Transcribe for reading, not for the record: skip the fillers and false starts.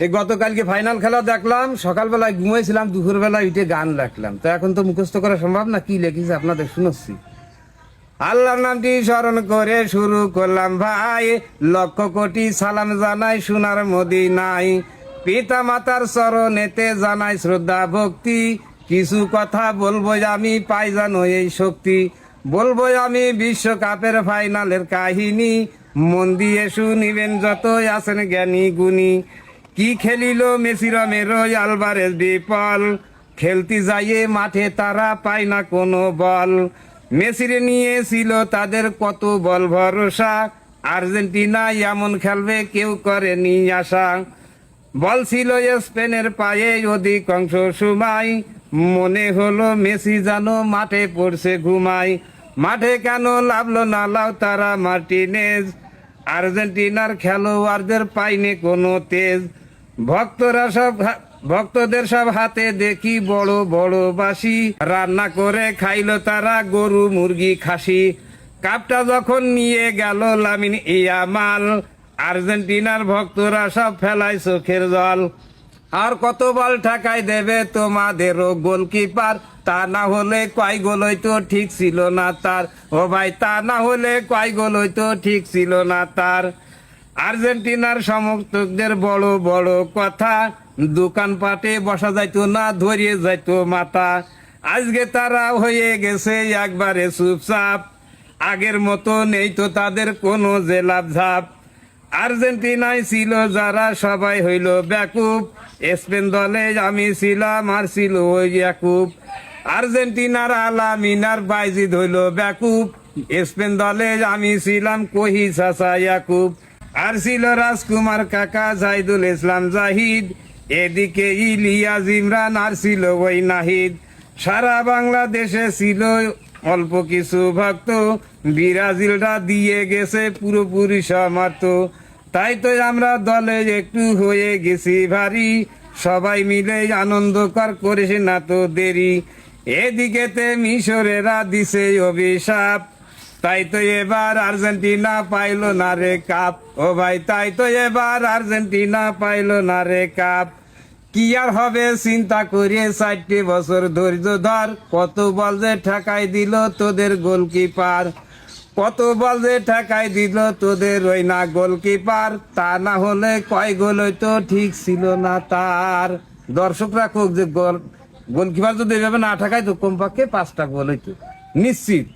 এই গতকালকে ফাইনাল খেলা দেখলাম, সকালবেলায় ঘুমাইছিলাম, দুপুরবেলায় উঠে গান রাখলাম। তো এখন তো মুখস্থ করা সম্ভব না, কি লিখেছে আপনাদের শুনছি। আল্লাহর নামটি স্মরণ করে শুরু করলাম ভাই, লক্ষ কোটি সালাম জানাই সোনার মদিনায়। পিতা মাতার চরণেতে জানাই শ্রদ্ধা ভক্তি, কিছু কথা বলবো আমি পাই জানো এই শক্তি। বলবো আমি বিশ্বকাপের ফাইনালের কাহিনী, মন দিয়ে শুনিবেন যতই আছেন জ্ঞানী গুণী। কি খেলিল মেসি রমেরো আলভারেজ বিপল, খেলতে যাইয়ে মাঠে তারা পায় না কোনো বল। মেসিরে নিয়েছিল তাদের কত বল ভরসা, আর্জেন্টিনা এমন খেলবে কেউ করেনি আশা। বল ছিল স্পেনের পায়ে অধিকাংশ সময়, মনে হলো মেসি যেন মাঠে পড়ছে ঘুমায়। মাঠে কেন লাভলো না লাও তারা মার্টিনেজ, আর্জেন্টিনার খেলোয়াড়দের পায়নি কোনো তেজ। ভক্তদের সব হাতে দেখি বড় বড় বাসি, রান্না করে খাইলো তারা গরু মুরগি খাসি। কাপটা যখন নিয়ে গেল লামিন ইয়ামাল, আর্জেন্টিনার ভক্তরা সব ফেলায় চোখের জল। আর কত বল ঠেকাই দেবে তোমাদেরও গোলকিপার, তা না হলে কয় গোল হইতো ঠিক ছিল না তার। ও ভাই, তা না হলে কয় গোল হইতো ঠিক ছিল না তার। আর্জেন্টিনার সমর্থকদের বড় বড় কথা, দোকানপাটে বসা যাইতো না, ধরিয়ে যাইতো মাথা। আজকে তারা হয়ে গেছে একবারে চুপচাপ, আগের মতো নেই তো তাদের কোনো যে লাভঝাপ। আর্জেন্টিনায় ছিল যারা সবাই হইল ব্যাকুপ, স্পেন দলে আমি ছিলাম আর ছিল ওই ইয়াকুব। আর্জেন্টিনার আলামিনার বাইজিদ হইল ব্যাকুপ, স্পেন দলে আমি ছিলাম কহি চাচা ইয়াকুব। আর ছিল রাজকুমার কাকা জাহিদুল ইসলাম জাহিদ, এদিকে ইলিয়াস ইমরান আর ছিল ওই নাহিদ। সারা বাংলাদেশে ছিল অল্প কিছু ভক্ত, ব্রাজিলরা দিয়ে গেছে পুরোপুরি সমর্থ। তাই তো আমরা দলে একটু হয়ে গেছি ভারী, সবাই মিলে আনন্দ করেছে না তো দেরি। এদিকেতে মিশরেরা দিছে অভিশাপ, তাই তো এবার আর্জেন্টিনা পাইলো না রে কাপ। ও ভাই, তাই তো এবার আর্জেন্টিনা পাইলো না রে কাপ। কি আর হবে চিন্তা করিয়ে 4 বছর ধৈর্য ধর, কত বল যে ঠেকাই দিল তোদের গোলকিপার। কত বল যে ঠেকাই দিল তোদের ওই না গোলকিপার, তা না হলে কয় গোল হইতো ঠিক ছিল না তার। দর্শকরা কোক যে গোলকিপার যদি এভাবে না ঠেকাই তো কমপক্ষে 5টা গোল হইতো নিশ্চিত।